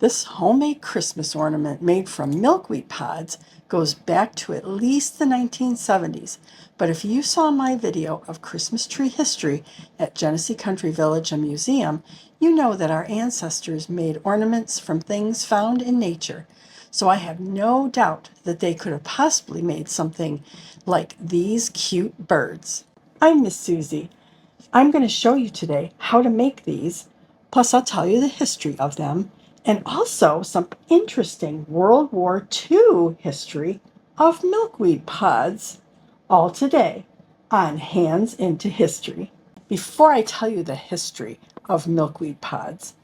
This homemade Christmas ornament made from milkweed pods goes back to at least the 1970s. But if you saw my video of Christmas tree history at Genesee Country Village and Museum, you know that our ancestors made ornaments from things found in nature. So I have no doubt that they could have possibly made something like these cute birds. I'm Miss Susie. I'm going to show you today how to make these, plus I'll tell you the history of them, and also some interesting World War II history of milkweed pods, all today on Hands into History. Before I tell you the history of milkweed pods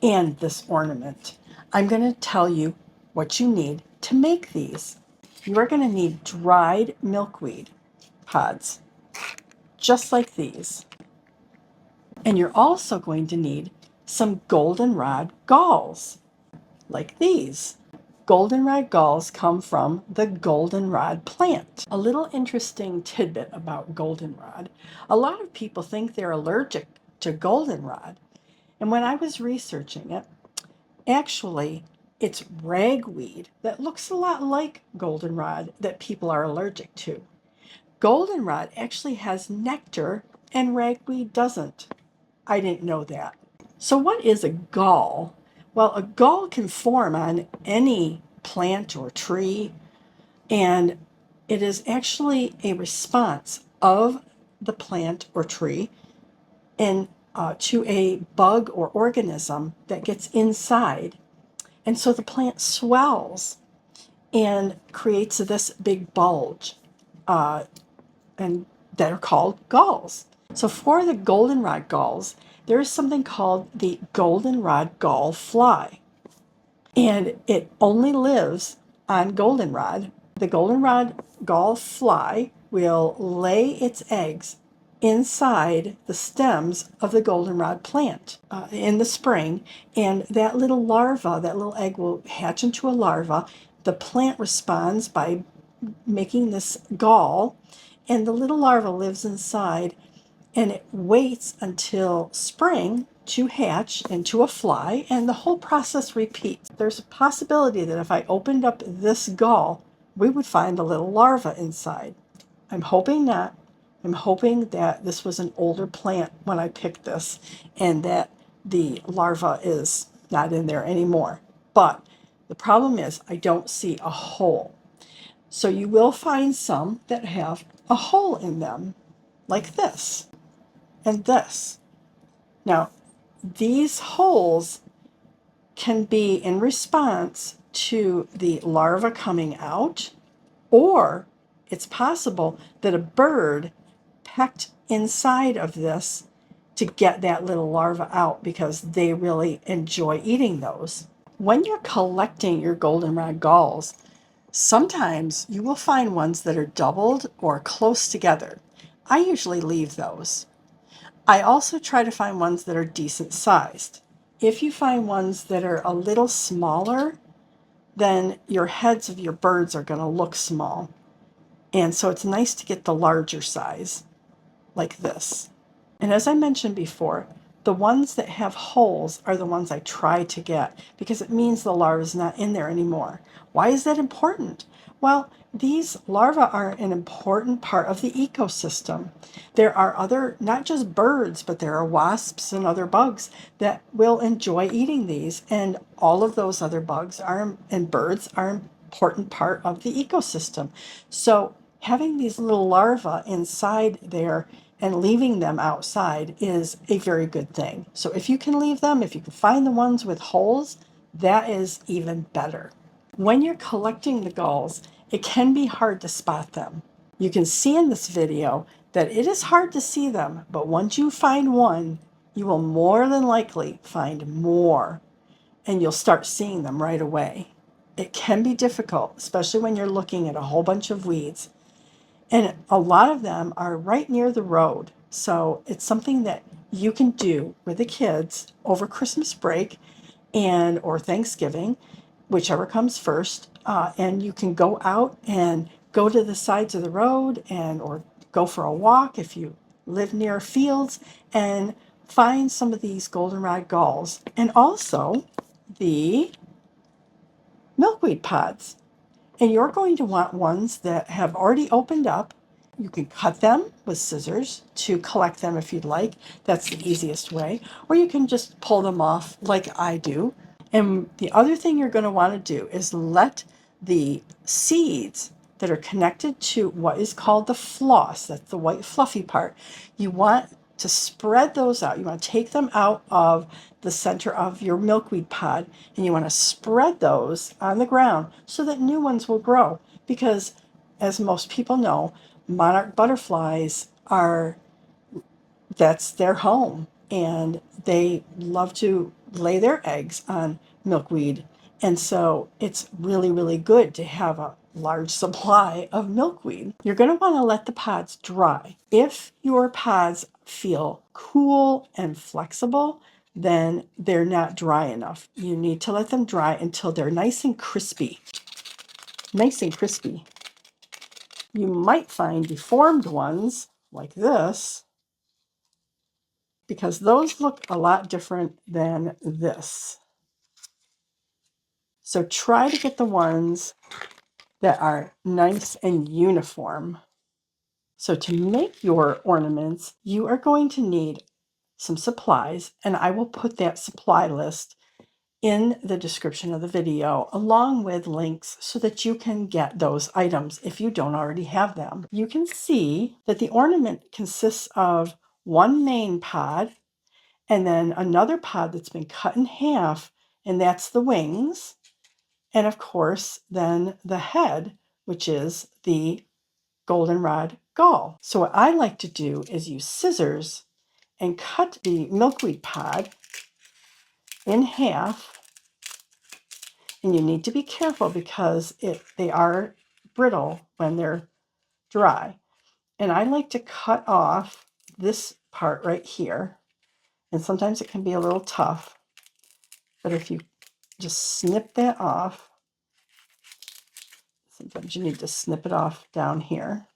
and this ornament, I'm going to tell you what you need to make these. You are going to need dried milkweed pods, just like these. And you're also going to need some goldenrod galls, like these. Goldenrod galls come from the goldenrod plant. A little interesting tidbit about goldenrod. A lot of people think they're allergic to goldenrod. And when I was researching it, actually, it's ragweed that looks a lot like goldenrod that people are allergic to. Goldenrod actually has nectar and ragweed doesn't. I didn't know that. So what is a gall? Well, a gall can form on any plant or tree, and it is actually a response of the plant or tree and to a bug or organism that gets inside. And so the plant swells and creates this big bulge, and that are called galls. So for the goldenrod galls, there is something called the goldenrod gall fly, and it only lives on goldenrod. The goldenrod gall fly will lay its eggs inside the stems of the goldenrod plant in the spring, and that little larva, that little egg will hatch into a larva. The plant responds by making this gall, and the little larva lives inside, and it waits until spring to hatch into a fly, and the whole process repeats. There's a possibility that if I opened up this gall, we would find a little larva inside. I'm hoping not. I'm hoping that this was an older plant when I picked this and that the larva is not in there anymore. But the problem is I don't see a hole. So you will find some that have a hole in them, like this and this. Now, these holes can be in response to the larva coming out, or it's possible that a bird pecked inside of this to get that little larva out because they really enjoy eating those. When you're collecting your goldenrod galls, sometimes you will find ones that are doubled or close together. I usually leave those. I also try to find ones that are decent sized. If you find ones that are a little smaller, then your heads of your birds are going to look small. And so it's nice to get the larger size, like this. And as I mentioned before, the ones that have holes are the ones I try to get because it means the larva is not in there anymore. Why is that important? Well, these larvae are an important part of the ecosystem. There are other, not just birds, but there are wasps and other bugs that will enjoy eating these. And all of those other bugs are, and birds are an important part of the ecosystem. So having these little larvae inside there and leaving them outside is a very good thing. So if you can leave them, if you can find the ones with holes, that is even better. When you're collecting the galls, it can be hard to spot them. You can see in this video that it is hard to see them, but once you find one, you will more than likely find more, and you'll start seeing them right away. It can be difficult, especially when you're looking at a whole bunch of weeds. And a lot of them are right near the road. So it's something that you can do with the kids over Christmas break and or Thanksgiving, whichever comes first. And you can go out and go to the sides of the road and or go for a walk if you live near fields and find some of these goldenrod galls. And also the milkweed pods. And you're going to want ones that have already opened up. You can cut them with scissors to collect them if you'd like. That's the easiest way. Or you can just pull them off like I do. And the other thing you're going to want to do is let the seeds that are connected to what is called the floss, that's the white fluffy part, you want to spread those out. You want to take them out of the center of your milkweed pod and you want to spread those on the ground so that new ones will grow. Because as most people know, monarch butterflies are, that's their home, and they love to lay their eggs on milkweed. And so it's really, really good to have a large supply of milkweed. You're going to want to let the pods dry. If your pods feel cool and flexible, then they're not dry enough. You need to let them dry until they're nice and crispy. Nice and crispy. You might find deformed ones like this, because those look a lot different than this. So try to get the ones that are nice and uniform. So to make your ornaments, you are going to need some supplies, and I will put that supply list in the description of the video, along with links so that you can get those items if you don't already have them. You can see that the ornament consists of one main pod, and then another pod that's been cut in half, and that's the wings. And of course, then the head, which is the goldenrod gall. So what I like to do is use scissors and cut the milkweed pod in half. And you need to be careful because they are brittle when they're dry. And I like to cut off this part right here. And sometimes it can be a little tough, but if you just snip that off, sometimes you need to snip it off down here,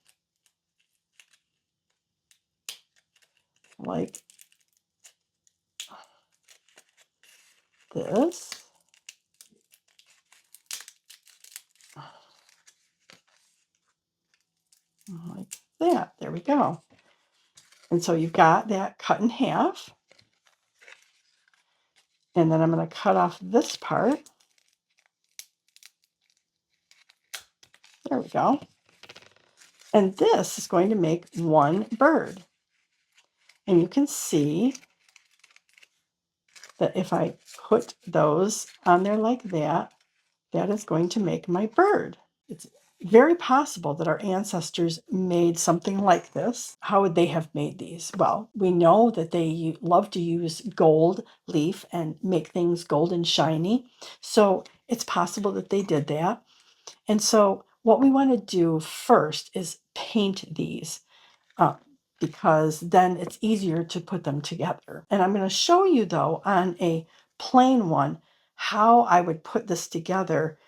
like this. Like that. There we go. And so you've got that cut in half. And then I'm going to cut off this part. There we go. And this is going to make one bird. And you can see that if I put those on there like that, that is going to make my bird. It's very possible that our ancestors made something like this. How would they have made these? Well, we know that they love to use gold leaf and make things golden shiny. So it's possible that they did that. And so what we want to do first is paint these because then it's easier to put them together. And I'm going to show you, though, on a plain one, how I would put this together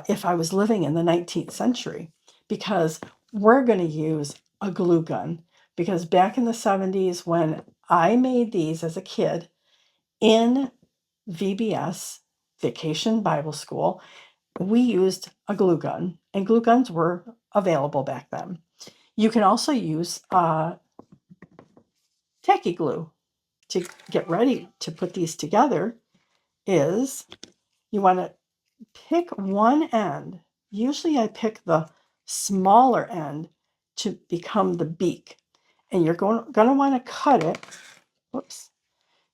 if I was living in the 19th century, because we're going to use a glue gun. Because back in the 70s, when I made these as a kid in VBS, Vacation Bible School, we used a glue gun, and glue guns were available back then. You can also use tacky glue. To get ready to put these together is you want to pick one end. Usually I pick the smaller end to become the beak. And you're going to want to cut it. Whoops.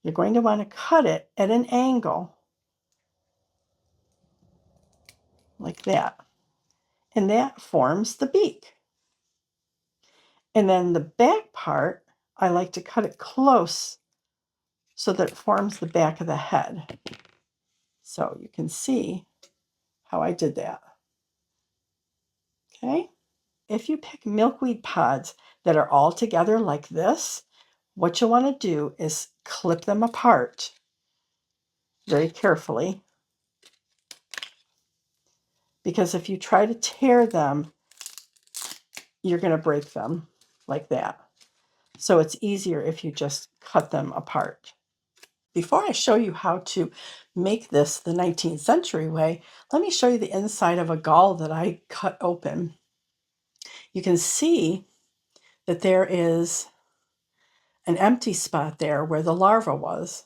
You're going to want to cut it at an angle like that. And that forms the beak. And then the back part, I like to cut it close so that it forms the back of the head. So you can see how I did that. Okay. If you pick milkweed pods that are all together like this, what you'll want to do is clip them apart very carefully, because if you try to tear them, you're going to break them like that. So it's easier if you just cut them apart. before I show you how to make this the 19th century way, let me show you the inside of a gall that I cut open. You can see that there is an empty spot there where the larva was.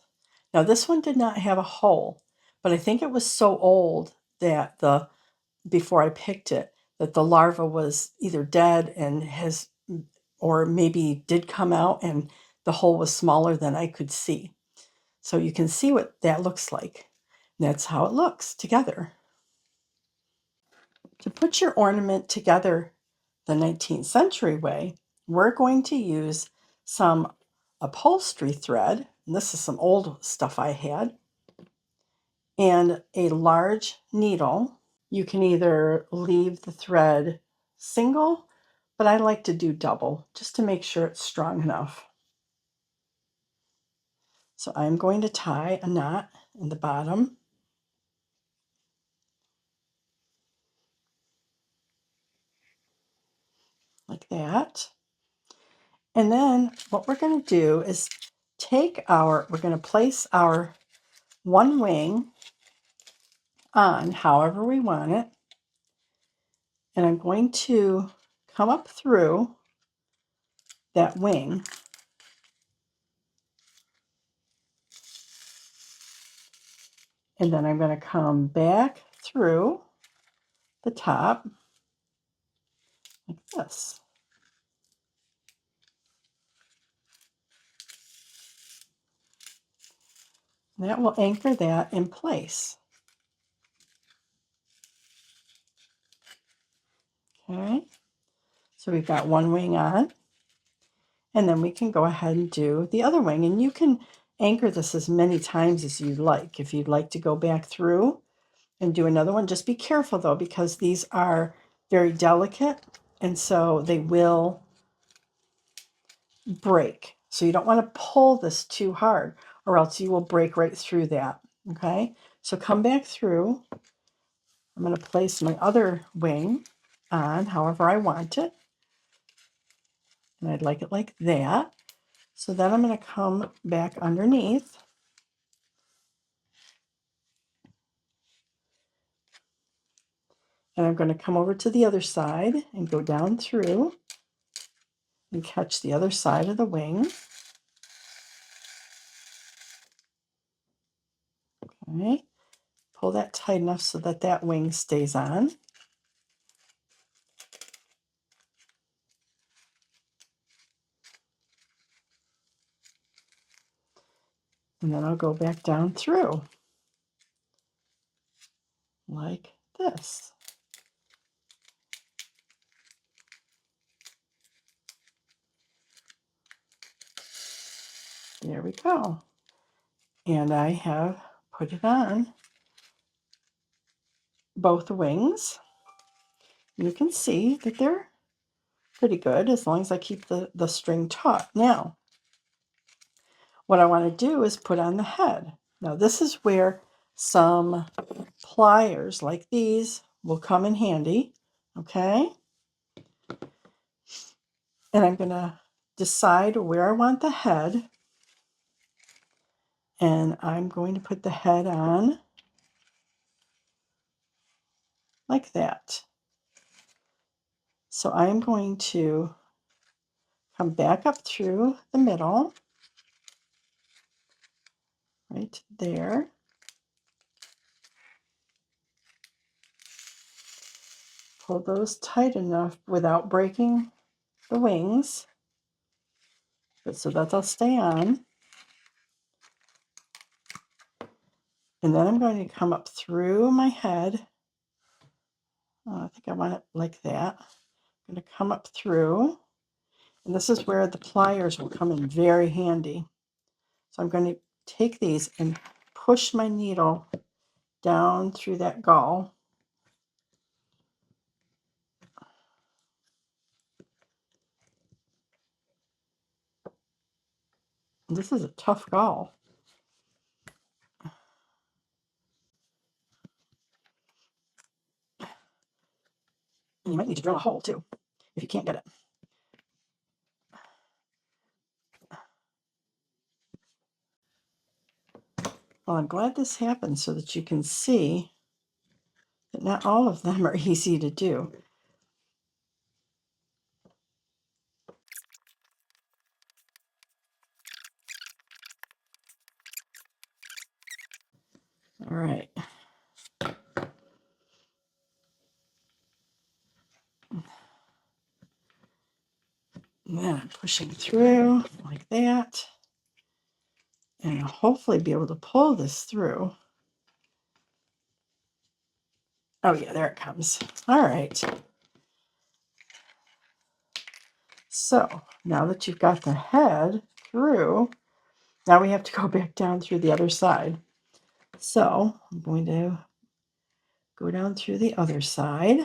Now this one did not have a hole, but I think it was so old that before I picked it, that the larva was either dead and or maybe did come out and the hole was smaller than I could see. So you can see what that looks like. That's how it looks together. To put your ornament together the 19th century way, we're going to use some upholstery thread, and this is some old stuff I had, and a large needle. You can either leave the thread single, but I like to do double just to make sure it's strong enough. So I'm going to tie a knot in the bottom. Like that. And then what we're going to do is we're going to place our one wing on however we want it. And I'm going to come up through that wing. And then I'm going to come back through the top like this. And that will anchor that in place. Okay, so we've got one wing on, and then we can go ahead and do the other wing. And you can anchor this as many times as you like. If you'd like to go back through and do another one, just be careful though, because these are very delicate and so they will break. So you don't want to pull this too hard or else you will break right through that. Okay, so come back through. I'm going to place my other wing on however I want it. And I'd like it like that. So then I'm going to come back underneath. And I'm going to come over to the other side and go down through and catch the other side of the wing. Okay, pull that tight enough so that that wing stays on. And then I'll go back down through like this. There we go. And I have put it on both wings. You can see that they're pretty good as long as I keep the string taut. Now, what I want to do is put on the head. Now, this is where some pliers like these will come in handy, okay? And I'm going to decide where I want the head. And I'm going to put the head on like that. So I'm going to come back up through the middle, right there. Pull those tight enough without breaking the wings, but so that they'll stay on. And then I'm going to come up through my head. Oh, I think I want it like that. I'm going to come up through, and this is where the pliers will come in very handy. So I'm going to take these and push my needle down through that gall. This is a tough gall. And you might need to drill a hole too, if you can't get it. Well, I'm glad this happened so that you can see that not all of them are easy to do. All right. And then I'm pushing through like that. And I'll hopefully be able to pull this through. Oh yeah, there it comes. All right. So now that you've got the head through, now we have to go back down through the other side. So I'm going to go down through the other side.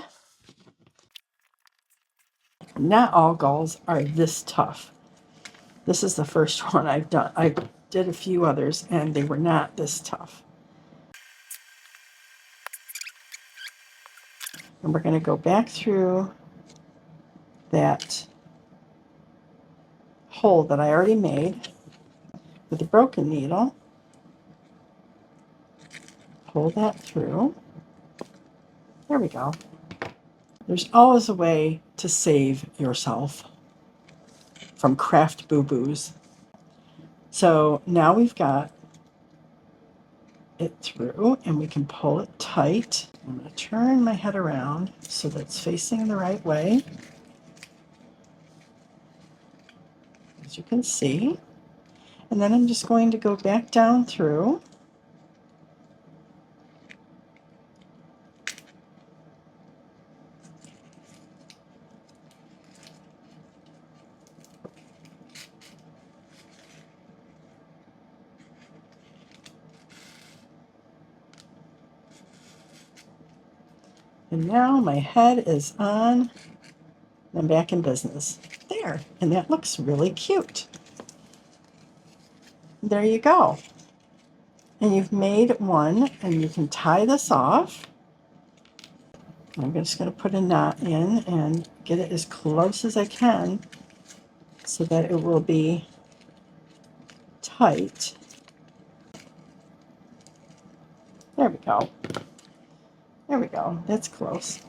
Not all gulls are this tough. This is the first one I've done. I did a few others and they were not this tough. And we're going to go back through that hole that I already made with a broken needle. Pull that through. There we go. There's always a way to save yourself from craft boo-boos. So now we've got it through and we can pull it tight. I'm going to turn my head around so that it's facing the right way, as you can see. And then I'm just going to go back down through. And now my head is on. I'm back in business. There, and that looks really cute. There you go. And you've made one, and you can tie this off. I'm just going to put a knot in and get it as close as I can so that it will be tight. There we go. There we go. That's close.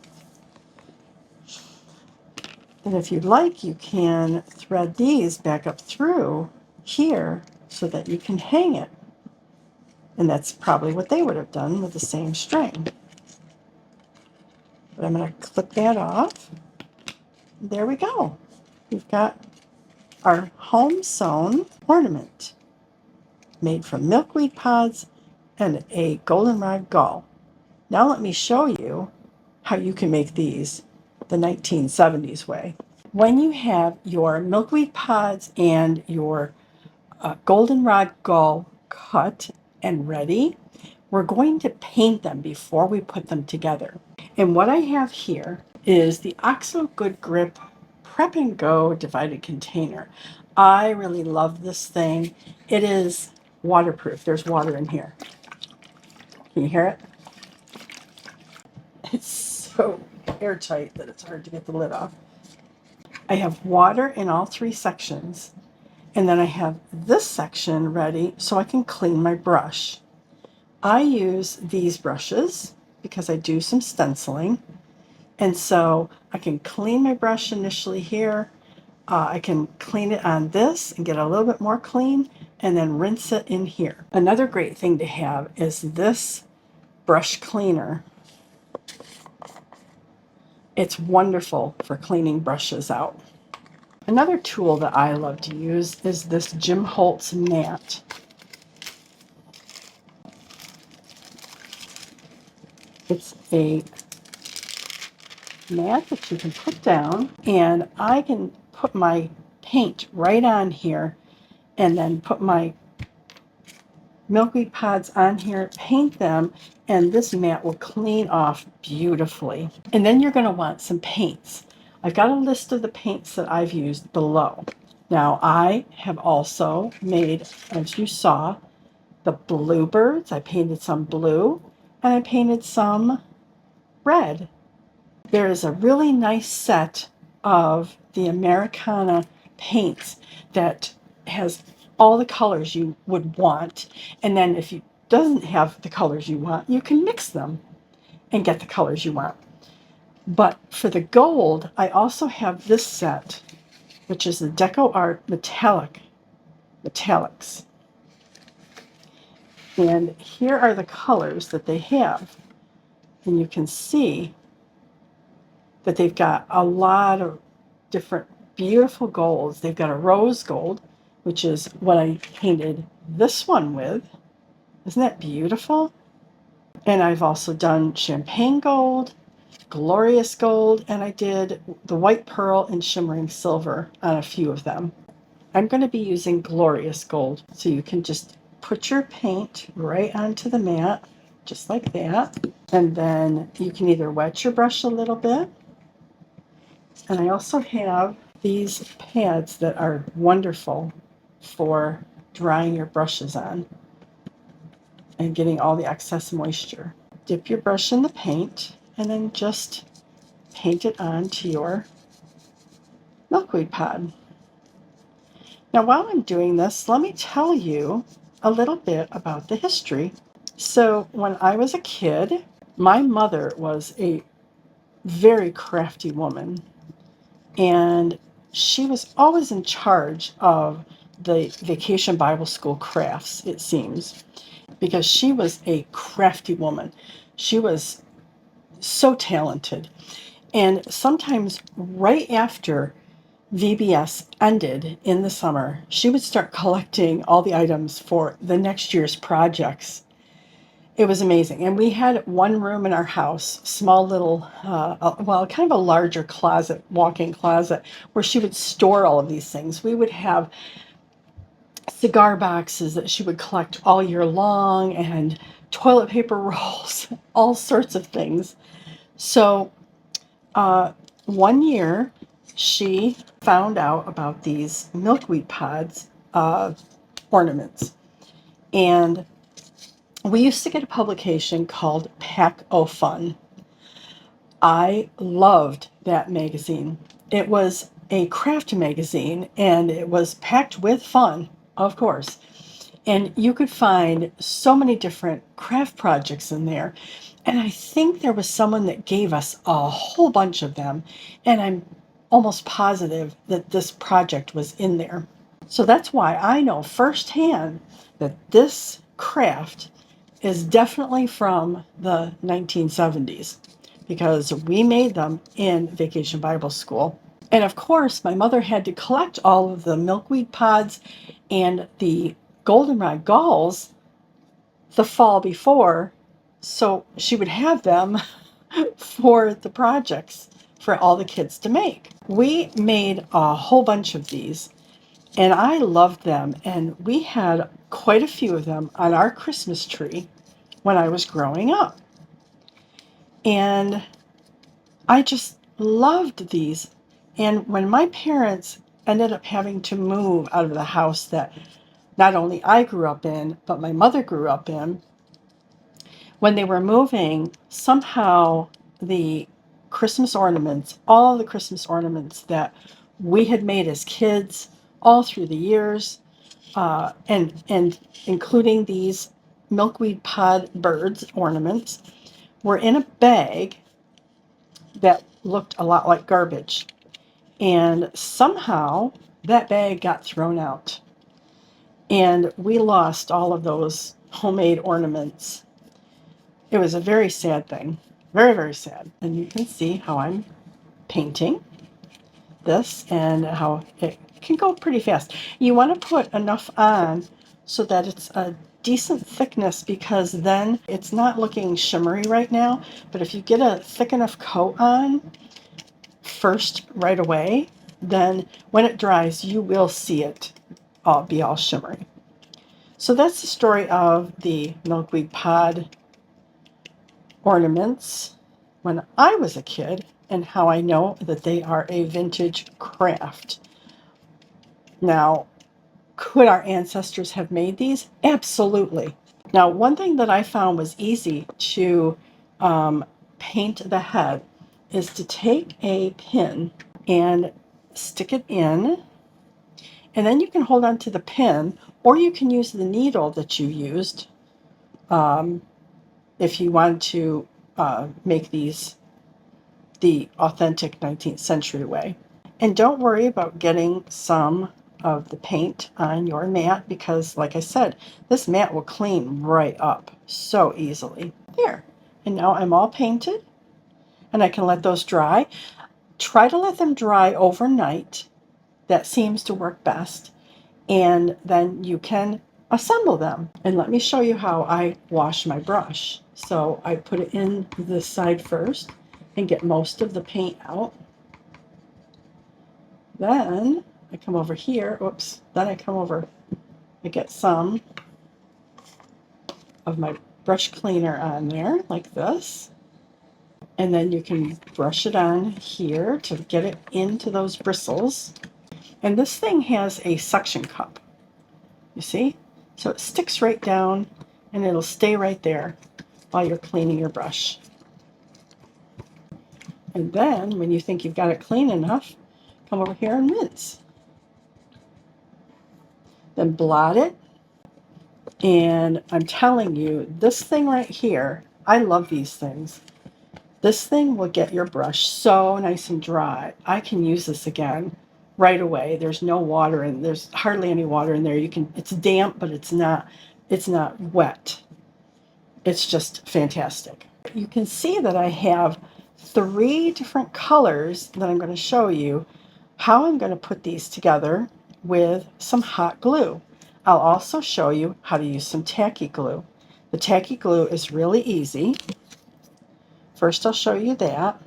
And if you'd like, you can thread these back up through here so that you can hang it. And that's probably what they would have done with the same string. But I'm going to clip that off. There we go. We've got our home sewn ornament made from milkweed pods and a goldenrod gull. Now let me show you how you can make these the 1970s way. When you have your milkweed pods and your goldenrod gull cut and ready, we're going to paint them before we put them together. And what I have here is the OXO Good Grip Prep and Go divided container. I really love this thing. It is waterproof. There's water in here. Can you hear it? It's so airtight that it's hard to get the lid off. I have water in all three sections, and then I have this section ready so I can clean my brush. I use these brushes because I do some stenciling, and so I can clean my brush initially here. I can clean it on this and get a little bit more clean and then rinse it in here. Another great thing to have is this brush cleaner. It's wonderful for cleaning brushes out. Another tool that I love to use is this Jim Holtz mat. It's a mat that you can put down, and I can put my paint right on here and then put my milkweed pods on here, paint them, and this mat will clean off beautifully. And then you're going to want some paints. I've got a list of the paints that I've used below. Now I have also made, as you saw, the bluebirds. I painted some blue and I painted some red. There is a really nice set of the Americana paints that has all the colors you would want. And then if you doesn't have the colors you want, you can mix them and get the colors you want. But for the gold, I also have this set, which is the DecoArt Metallics. And here are the colors that they have. And you can see that they've got a lot of different beautiful golds. They've got a rose gold, which is what I painted this one with. Isn't that beautiful? And I've also done champagne gold, glorious gold, and I did the white pearl and shimmering silver on a few of them. I'm going to be using glorious gold, so you can just put your paint right onto the mat, just like that. And then you can either wet your brush a little bit. And I also have these pads that are wonderful for drying your brushes on and getting all the excess moisture. Dip your brush in the paint and then just paint it onto your milkweed pod. Now, while I'm doing this, let me tell you a little bit about the history. So when I was a kid, my mother was a very crafty woman, and she was always in charge of the Vacation Bible School crafts, it seems, because she was a crafty woman. She was so talented. And sometimes right after VBS ended in the summer, she would start collecting all the items for the next year's projects. It was amazing. And we had one room in our house, small little, kind of a larger closet, walk-in closet, where she would store all of these things. We would have cigar boxes that she would collect all year long and toilet paper rolls, all sorts of things. So one year, she found out about these milkweed pods ornaments. And we used to get a publication called Pack O Fun. I loved that magazine. It was a craft magazine and it was packed with fun, of course. And you could find so many different craft projects in there. And I think there was someone that gave us a whole bunch of them. And I'm almost positive that this project was in there. So that's why I know firsthand that this craft is definitely from the 1970s, because we made them in Vacation Bible School. And of course, my mother had to collect all of the milkweed pods and the goldenrod galls the fall before, so she would have them for the projects for all the kids to make. We made a whole bunch of these, and I loved them, and we had quite a few of them on our Christmas tree when I was growing up. And I just loved these. And when my parents ended up having to move out of the house that not only I grew up in, but my mother grew up in, when they were moving, somehow the Christmas ornaments, all the Christmas ornaments that we had made as kids all through the years, and including these milkweed pod birds ornaments, were in a bag that looked a lot like garbage. And somehow that bag got thrown out. And we lost all of those homemade ornaments. It was a very sad thing. Very, very sad. And you can see how I'm painting this and how it can go pretty fast. You want to put enough on so that it's a decent thickness, because then it's not looking shimmery right now. But if you get a thick enough coat on first right away, then when it dries, you will see it be all shimmery. So that's the story of the milkweed pod ornaments when I was a kid, and how I know that they are a vintage craft. Now, could our ancestors have made these? Absolutely. Now, one thing that I found was easy to paint the head is to take a pin and stick it in, and then you can hold on to the pin, or you can use the needle that you used if you want to make these the authentic 19th century way. And don't worry about getting some of the paint on your mat because, like I said, this mat will clean right up so easily. There. And now I'm all painted and I can let those dry. Try to let them dry overnight. That seems to work best. And then you can assemble them. And let me show you how I wash my brush. So I put it in this side first and get most of the paint out. Then I come over here, oops, then I come over, I get some of my brush cleaner on there like this. And then you can brush it on here to get it into those bristles. And this thing has a suction cup, you see? So it sticks right down and it'll stay right there while you're cleaning your brush. And then when you think you've got it clean enough, come over here and rinse. Then blot it. And I'm telling you, this thing right here, I love these things. This thing will get your brush so nice and dry. I can use this again right away. There's no water in, there's hardly any water in there. You can, it's damp, but it's not wet. It's just fantastic. You can see that I have 3 different colors that I'm going to show you how I'm going to put these together with some hot glue. I'll also show you how to use some tacky glue. The tacky glue is really easy. First, I'll show you that.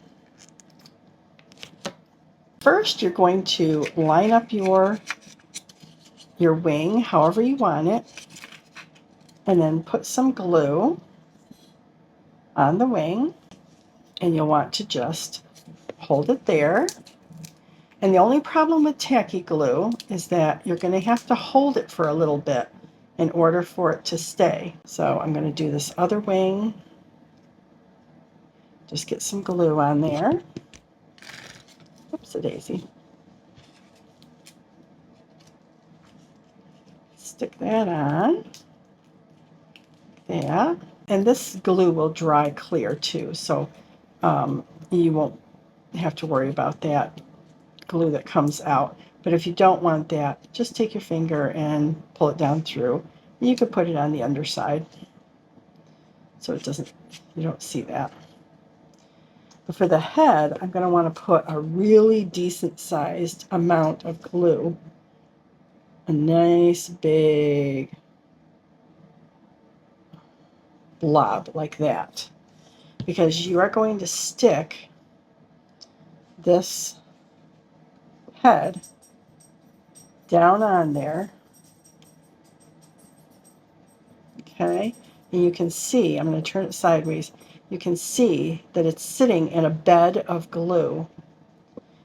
First, you're going to line up your wing however you want it, and then put some glue on the wing, and you'll want to just hold it there. And the only problem with tacky glue is that you're going to have to hold it for a little bit in order for it to stay. So I'm going to do this other wing. Just get some glue on there. Oops-a-daisy. Stick that on. Yeah. And this glue will dry clear too, so you won't have to worry about that glue that comes out. But if you don't want that, just take your finger and pull it down through. You could put it on the underside so it doesn't, you don't see that. But for the head, I'm going to want to put a really decent sized amount of glue. A nice big blob like that. Because you are going to stick this head down on there. Okay, and you can see, I'm going to turn it sideways, you can see that it's sitting in a bed of glue.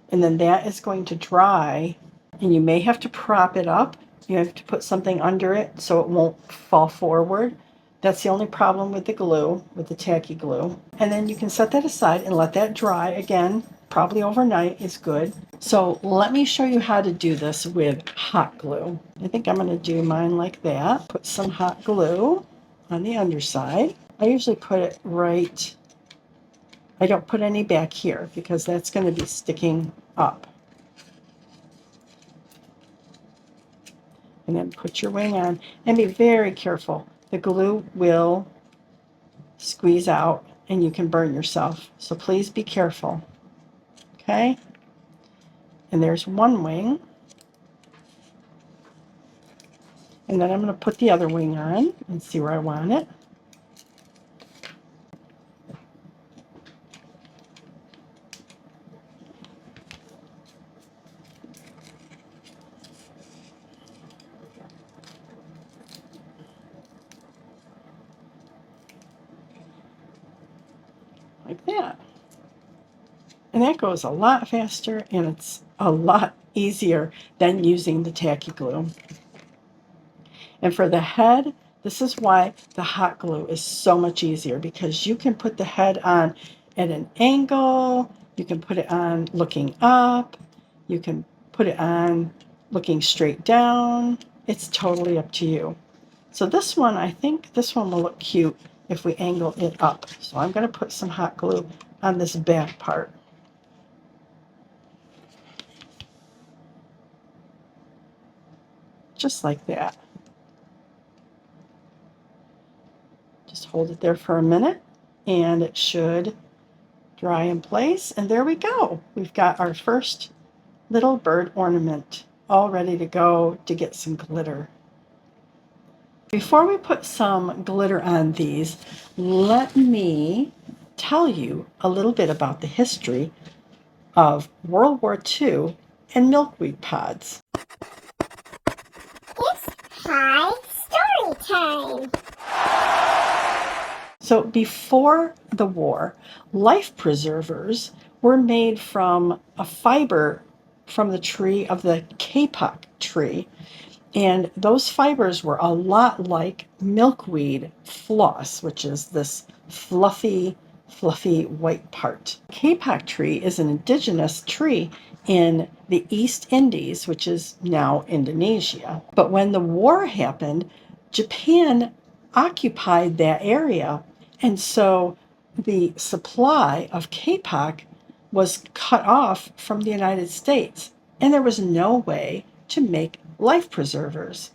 And then that is going to dry, and you may have to prop it up. You have to put something under it so it won't fall forward. That's the only problem with the glue, with the tacky glue. And then you can set that aside and let that dry again. Probably overnight is good. So let me show you how to do this with hot glue. I think I'm going to do mine like that. Put some hot glue on the underside. I usually put it right, I don't put any back here because that's going to be sticking up. And then put your wing on and be very careful. The glue will squeeze out and you can burn yourself. So please be careful. Okay? And there's one wing. And then I'm going to put the other wing on and see where I want it. Like that. And that goes a lot faster and it's a lot easier than using the tacky glue. And for the head, this is why the hot glue is so much easier, because you can put the head on at an angle, you can put it on looking up, you can put it on looking straight down. It's totally up to you. So this one, I think this one will look cute if we angle it up. So I'm going to put some hot glue on this back part. Just like that. Just hold it there for a minute and it should dry in place. And there we go. We've got our first little bird ornament all ready to go to get some glitter. Before we put some glitter on these, let me tell you a little bit about the history of World War II and milkweed pods. It's Pie Story Time! So before the war, life preservers were made from a fiber from the tree of the kapok tree. And those fibers were a lot like milkweed floss, which is this fluffy white part. Kapok tree is an indigenous tree in the East Indies, which is now Indonesia. But when the war happened, Japan occupied that area. And so the supply of kapok was cut off from the United States. And there was no way to make life preservers.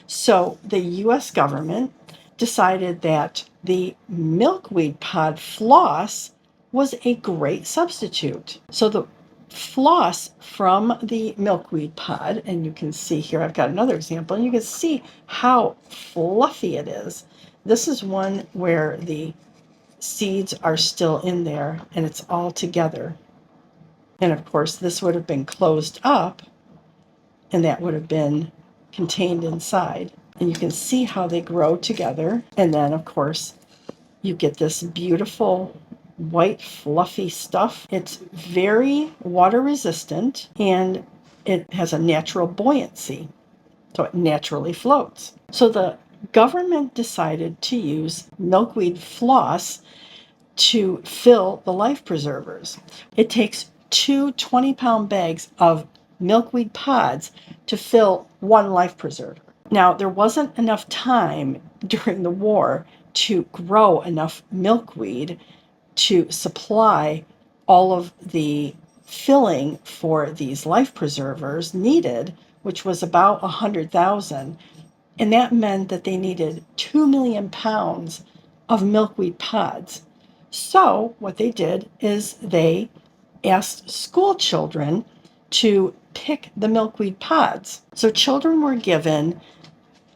So the US government decided that the milkweed pod floss was a great substitute. So the floss from the milkweed pod, and you can see here, I've got another example, and you can see how fluffy it is. This is one where the seeds are still in there and it's all together. And of course, this would have been closed up and that would have been contained inside. And you can see how they grow together. And then, of course, you get this beautiful white fluffy stuff. It's very water resistant and it has a natural buoyancy, so it naturally floats. So the government decided to use milkweed floss to fill the life preservers. It takes two 20-pound bags of milkweed pods to fill one life preserver. Now, there wasn't enough time during the war to grow enough milkweed to supply all of the filling for these life preservers needed, which was about 100,000. And that meant that they needed 2 million pounds of milkweed pods. So what they did is they asked school children to pick the milkweed pods. So children were given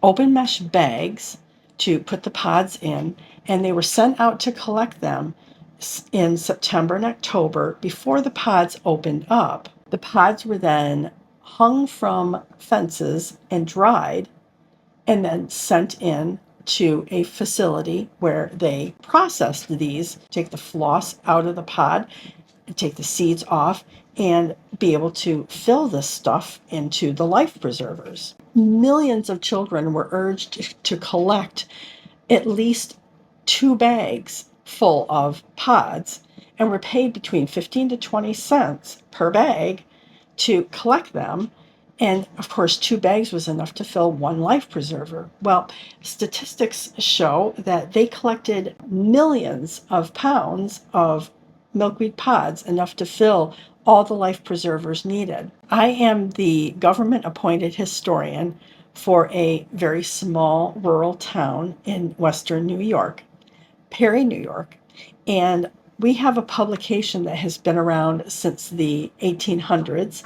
open mesh bags to put the pods in, and they were sent out to collect them in September and October before the pods opened up. The pods were then hung from fences and dried and then sent in to a facility where they processed these, take the floss out of the pod, take the seeds off, and be able to fill this stuff into the life preservers. Millions of children were urged to collect at least 2 bags full of pods and were paid between 15 to 20 cents per bag to collect them. And of course, 2 bags was enough to fill one life preserver. Well, statistics show that they collected millions of pounds of milkweed pods, enough to fill all the life preservers needed. I am the government appointed historian for a very small rural town in western New York, Perry, New York. And we have a publication that has been around since the 1800s.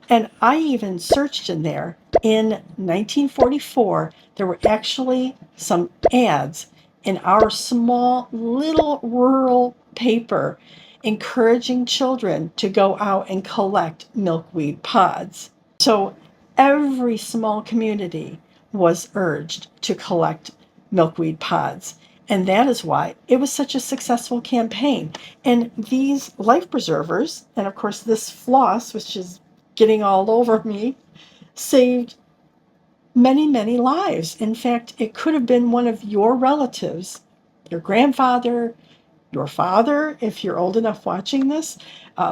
And I even searched in there. In 1944, there were actually some ads in our small little rural paper encouraging children to go out and collect milkweed pods. So every small community was urged to collect milkweed pods. And that is why it was such a successful campaign. And these life preservers, and of course this floss, which is getting all over me, saved many, many lives. In fact, it could have been one of your relatives, your grandfather, your father, if you're old enough watching this.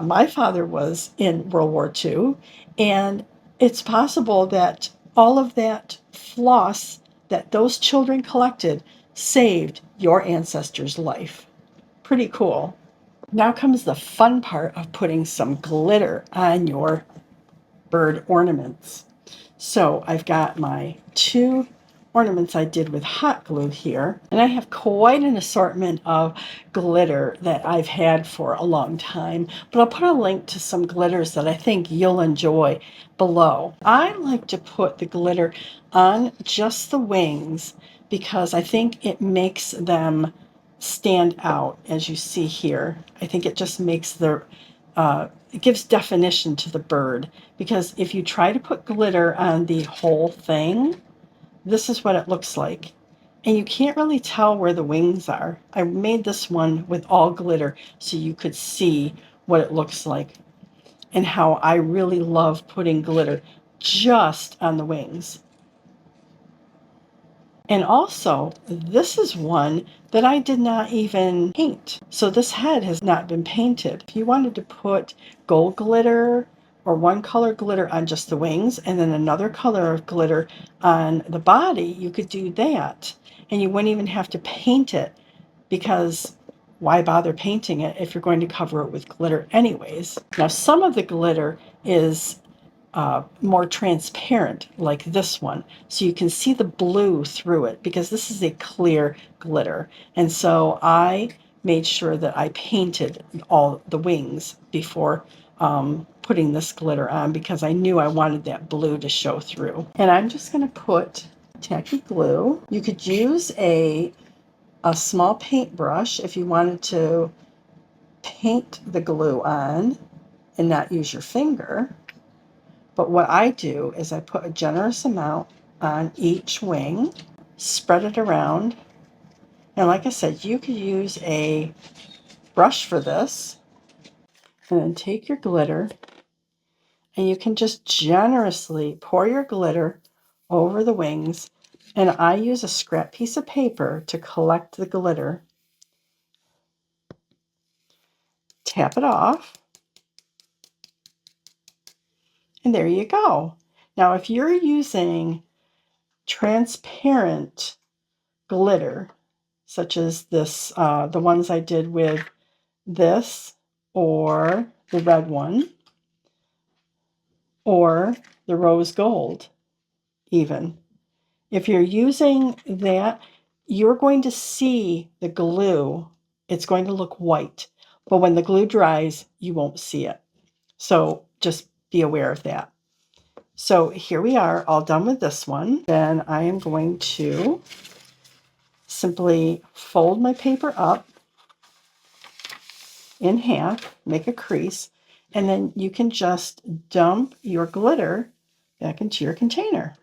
My father was in World War II, and it's possible that all of that floss that those children collected saved your ancestor's life. Pretty cool. Now comes the fun part of putting some glitter on your bird ornaments. So I've got my 2 ornaments I did with hot glue here, and I have quite an assortment of glitter that I've had for a long time, but I'll put a link to some glitters that I think you'll enjoy below. I like to put the glitter on just the wings because I think it makes them stand out, as you see here. I think it just makes it gives definition to the bird, because if you try to put glitter on the whole thing, this is what it looks like. And you can't really tell where the wings are. I made this one with all glitter so you could see what it looks like and how I really love putting glitter just on the wings. And also, this is one that I did not even paint. So this head has not been painted. If you wanted to put gold glitter or one color glitter on just the wings and then another color of glitter on the body, you could do that. And you wouldn't even have to paint it, because why bother painting it if you're going to cover it with glitter anyways? Now, some of the glitter is more transparent, like this one, so you can see the blue through it, because this is a clear glitter. And so I made sure that I painted all the wings before putting this glitter on, because I knew I wanted that blue to show through. And I'm just going to put tacky glue. You could use a small paintbrush if you wanted to paint the glue on and not use your finger. But what I do is I put a generous amount on each wing, spread it around. And like I said, you could use a brush for this. And then take your glitter, and you can just generously pour your glitter over the wings. And I use a scrap piece of paper to collect the glitter. Tap it off. And there you go. Now, if you're using transparent glitter, such as this, the ones I did with this, or the red one, or the rose gold, even. If you're using that, you're going to see the glue. It's going to look white, but when the glue dries, you won't see it. So just be aware of that. So here we are, all done with this one. Then I am going to simply fold my paper up in half, make a crease, and then you can just dump your glitter back into your container.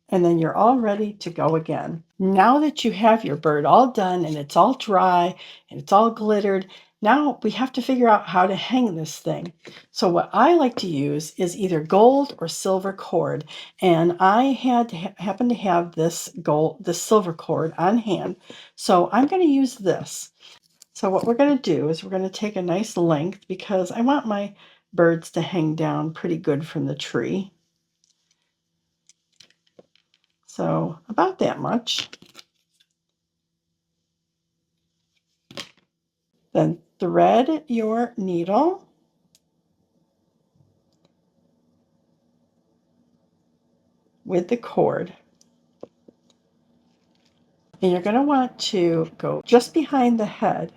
And then you're all ready to go again. Now that you have your bird all done and it's all dry and it's all glittered, now we have to figure out how to hang this thing. So what I like to use is either gold or silver cord. And I happen to have this silver cord on hand. So I'm going to use this. So what we're going to do is we're going to take a nice length, because I want my birds to hang down pretty good from the tree. So about that much. Then thread your needle with the cord. And you're going to want to go just behind the head,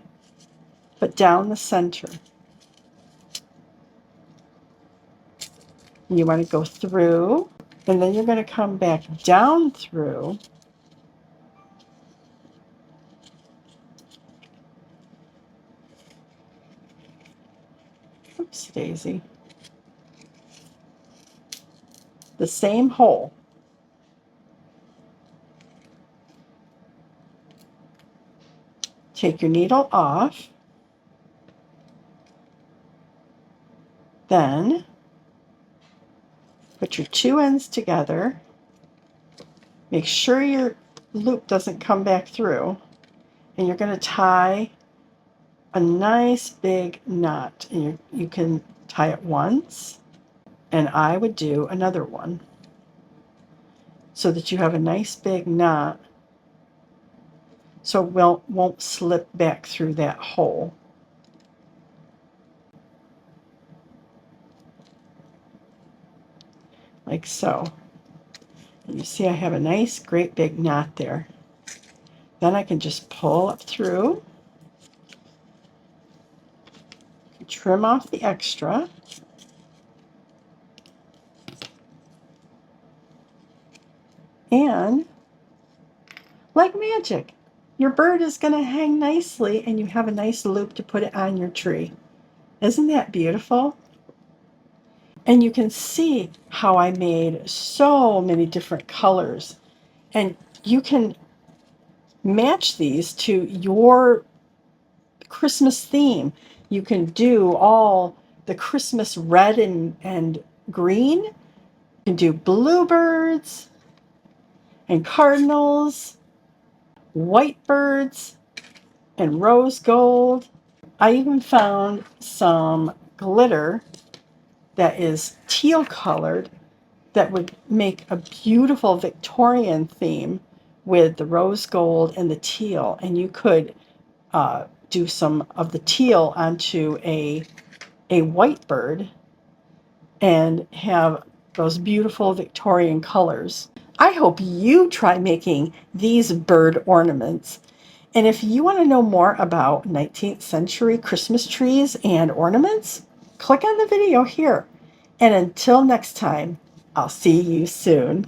but down the center. And you want to go through, and then you're going to come back down through. Oops, daisy. The same hole. Take your needle off. Then put your 2 ends together. Make sure your loop doesn't come back through. And you're going to tie a nice big knot. And you can tie it once And I would do another one so that you have a nice big knot so it won't slip back through that hole. Like so. And you see I have a nice great big knot there. Then I can just pull up through, trim off the extra. And like magic, your bird is going to hang nicely and you have a nice loop to put it on your tree. Isn't that beautiful? And you can see how I made so many different colors. And you can match these to your Christmas theme. You can do all the Christmas red and green. You can do bluebirds and cardinals, white birds, and rose gold. I even found some glitter that is teal colored that would make a beautiful Victorian theme with the rose gold and the teal. And you could do some of the teal onto a white bird and have those beautiful Victorian colors. I hope you try making these bird ornaments. And if you want to know more about 19th century Christmas trees and ornaments, click on the video here. And until next time, I'll see you soon.